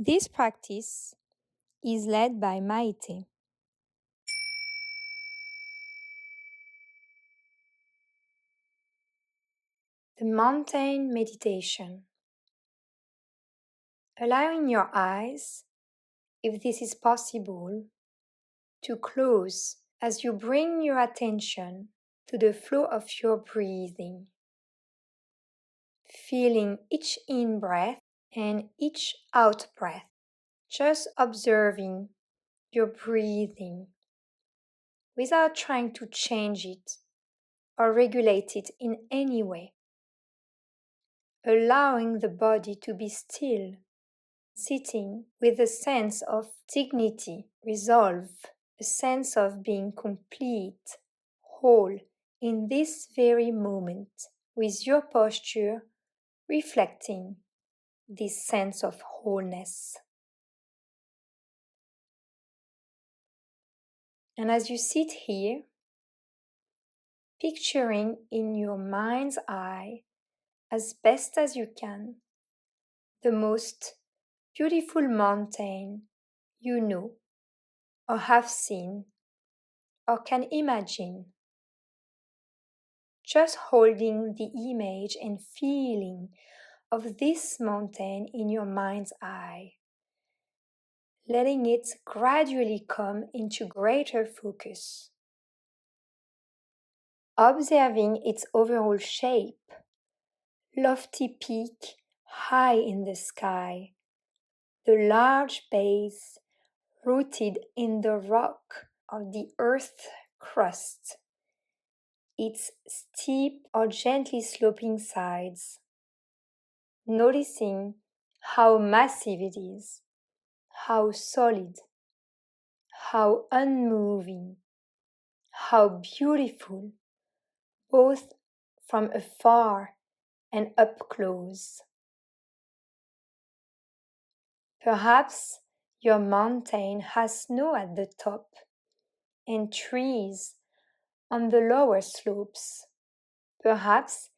This practice is led by Maïté. The mountain meditation. Allowing your eyes, if this is possible, to close as you bring your attention to the flow of your breathing. Feeling each in-breath and each out-breath. Just observing your breathing without trying to change it or regulate it in any way. Allowing the body to be still, sitting with a sense of dignity, resolve, a sense of being complete, whole in this very moment, with your posture reflecting this sense of wholeness. And as you sit here, picturing in your mind's eye, as best as you can, the most beautiful mountain you know or have seen or can imagine. Just holding the image and feeling of this mountain in your mind's eye, letting it gradually come into greater focus. Observing its overall shape, lofty peak high in the sky, the large base rooted in the rock of the earth crust, its steep or gently sloping sides, noticing how massive it is, how solid, how unmoving, how beautiful, both from afar and up close. Perhaps your mountain has snow at the top and trees on the lower slopes. Perhaps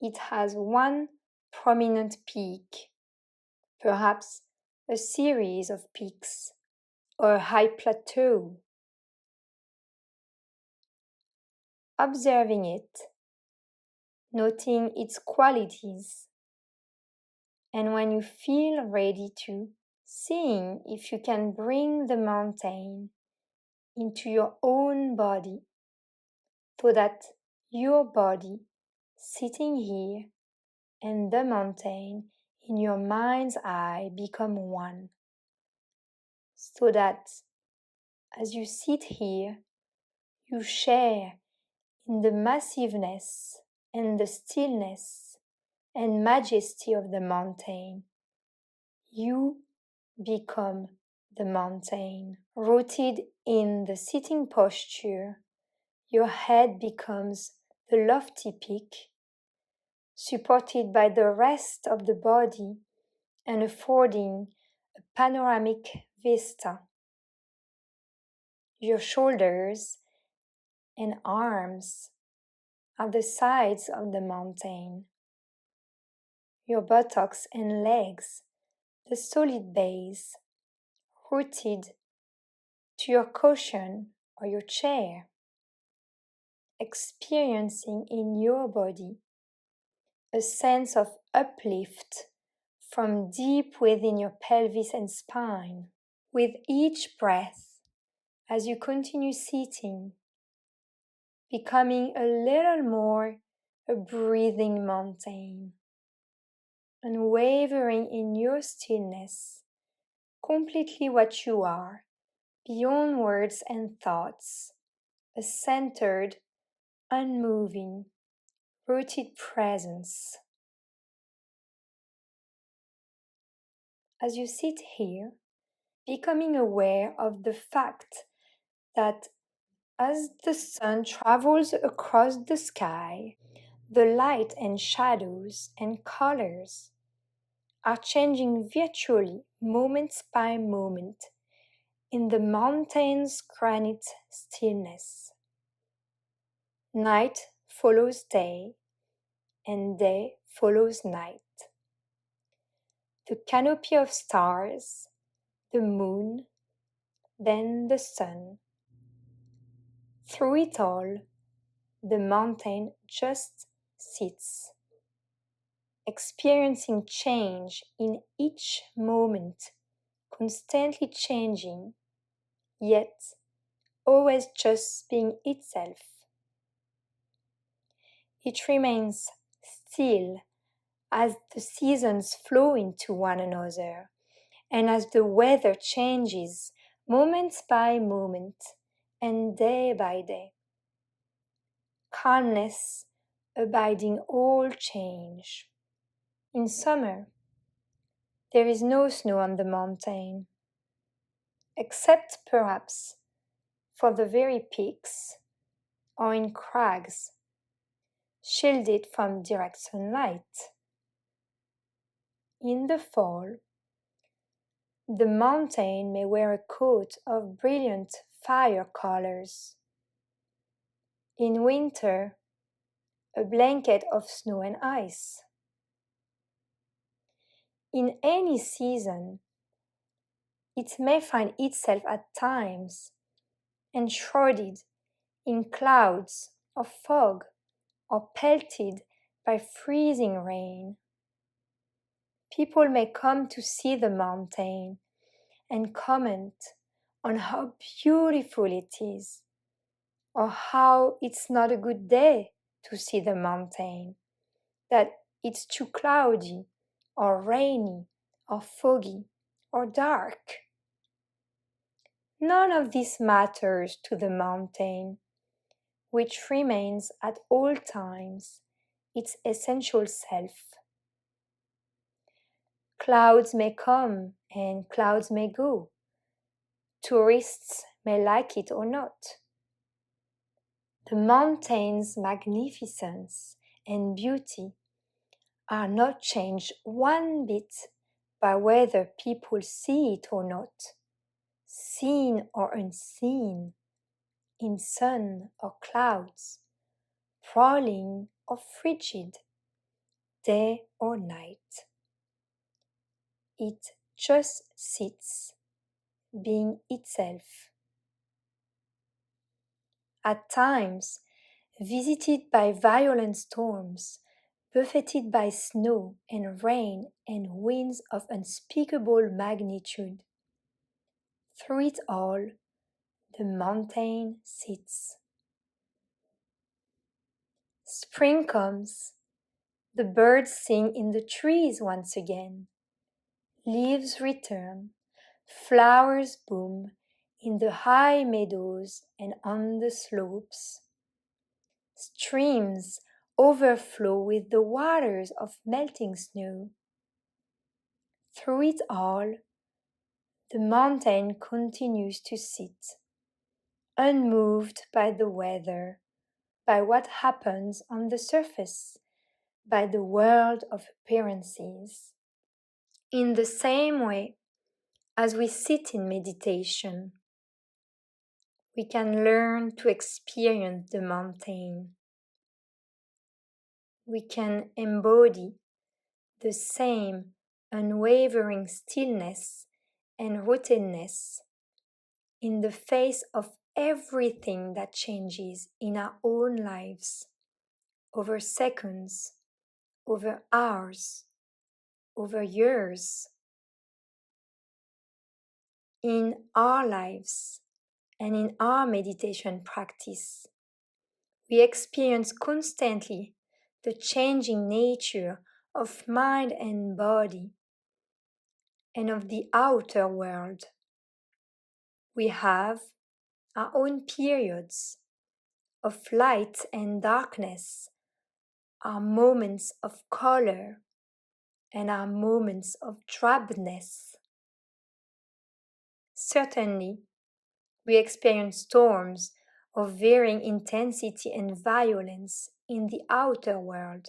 it has one prominent peak, perhaps a series of peaks or a high plateau. Observing it, noting its qualities, and when you feel ready to, seeing if you can bring the mountain into your own body so that your body sitting here and the mountain in your mind's eye become one. So that as you sit here, you share in the massiveness and the stillness and majesty of the mountain. You become the mountain. Rooted in the sitting posture, your head becomes the lofty peak, supported by the rest of the body and affording a panoramic vista. Your shoulders and arms are the sides of the mountain. Your buttocks and legs, the solid base, rooted to your cushion or your chair, experiencing in your body a sense of uplift from deep within your pelvis and spine. With each breath, as you continue sitting, becoming a little more a breathing mountain, unwavering in your stillness, completely what you are, beyond words and thoughts, a centered, unmoving, rooted presence. As you sit here, becoming aware of the fact that as the sun travels across the sky, the light and shadows and colors are changing virtually moment by moment in the mountain's granite stillness. Night follows day, and day follows night. the canopy of stars, the moon, then the sun. Through it all, the mountain just sits, experiencing change in each moment, constantly changing, yet always just being itself. It remains still as the seasons flow into one another, and as the weather changes moment by moment and day by day. Calmness abiding all change. In summer, there is no snow on the mountain, except perhaps for the very peaks or in crags, shielded from direct sunlight. In the fall, the mountain may wear a coat of brilliant fire colors. In winter, a blanket of snow and ice. In any season, it may find itself at times enshrouded in clouds of fog or pelted by freezing rain. People may come to see the mountain and comment on how beautiful it is, or how it's not a good day to see the mountain, that it's too cloudy, or rainy, or foggy, or dark. None of this matters to the mountain, which remains at all times its essential self. Clouds may come and clouds may go. Tourists may like it or not. The mountain's magnificence and beauty are not changed one bit by whether people see it or not, seen or unseen, in sun or clouds, prowling or frigid, day or night. It just sits, being itself. At times, visited by violent storms, buffeted by snow and rain and winds of unspeakable magnitude. Through it all, the mountain sits. Spring comes, the birds sing in the trees once again. Leaves return, flowers bloom in the high meadows and on the slopes. Streams overflow with the waters of melting snow. Through it all, the mountain continues to sit, unmoved by the weather, by what happens on the surface, by the world of appearances. In the same way as we sit in meditation, we can learn to experience the mountain. We can embody the same unwavering stillness and rootedness in the face of everything that changes in our own lives, over seconds, over hours, over years. In our lives and in our meditation practice, we experience constantly the changing nature of mind and body and of the outer world. We have our own periods of light and darkness, our moments of color and our moments of drabness. Certainly, we experience storms of varying intensity and violence in the outer world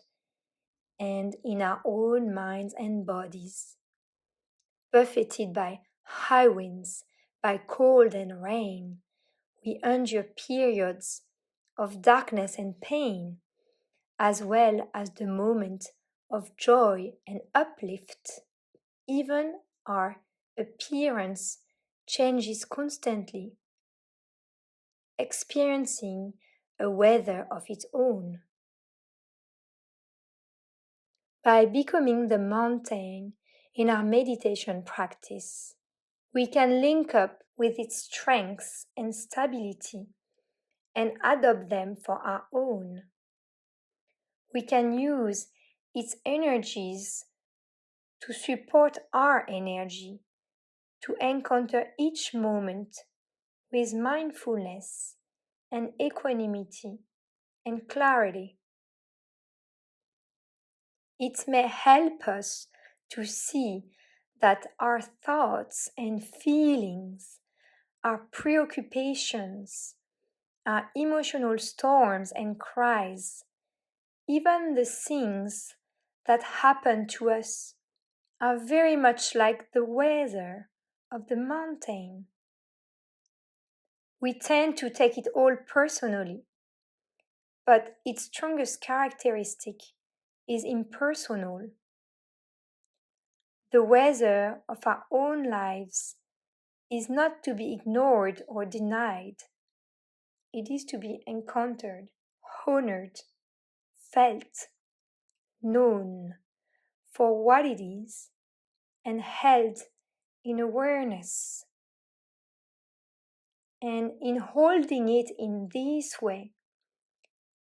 and in our own minds and bodies, buffeted by high winds, by cold and rain. We endure periods of darkness and pain, as well as the moment of joy and uplift. even our appearance changes constantly, experiencing a weather of its own. By becoming the mountain in our meditation practice, we can link up with its strengths and stability and adopt them for our own. We can use its energies to support our energy, to encounter each moment with mindfulness and equanimity and clarity. It may help us to see that our thoughts and feelings, our preoccupations, our emotional storms and cries, even the things that happen to us, are very much like the weather of the mountain. We tend to take it all personally, but its strongest characteristic is impersonal. The weather of our own lives is not to be ignored or denied. It is to be encountered, honored, felt, known for what it is, and held in awareness. And in holding it in this way,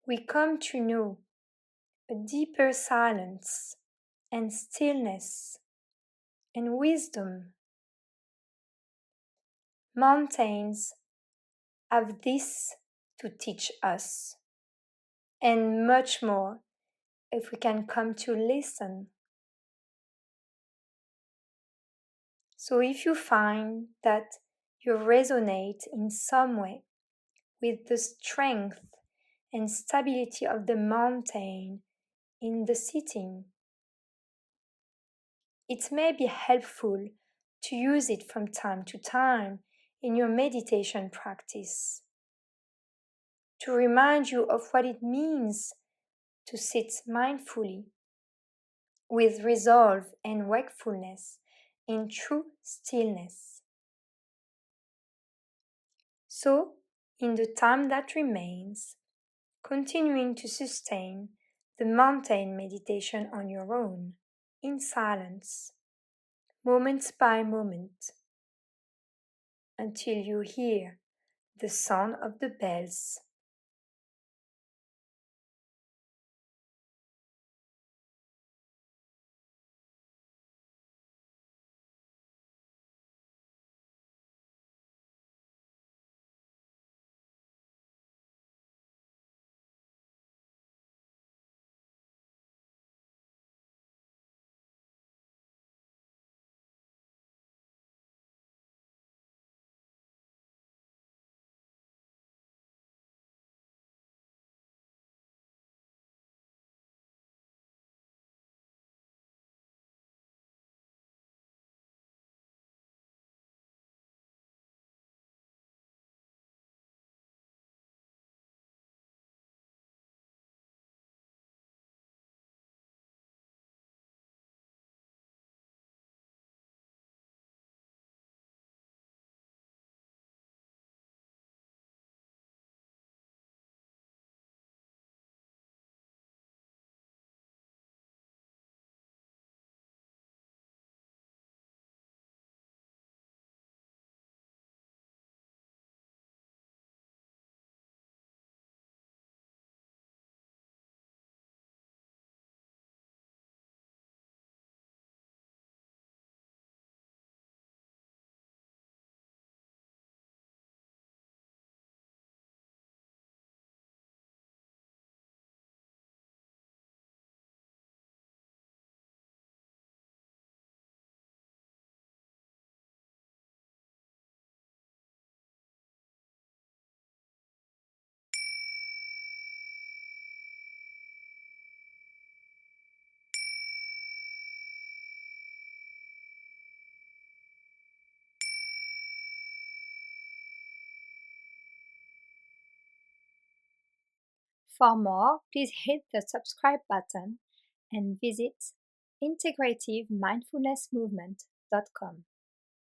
we come to know a deeper silence and stillness and wisdom. Mountains have this to teach us, and much more if we can come to listen. So if you find that you resonate in some way with the strength and stability of the mountain in the sitting, it may be helpful to use it from time to time in your meditation practice, to remind you of what it means to sit mindfully with resolve and wakefulness in true stillness. So, in the time that remains, continuing to sustain the mountain meditation on your own, in silence, moment by moment, until you hear the sound of the bells. For more, please hit the subscribe button and visit integrativemindfulnessmovement.com.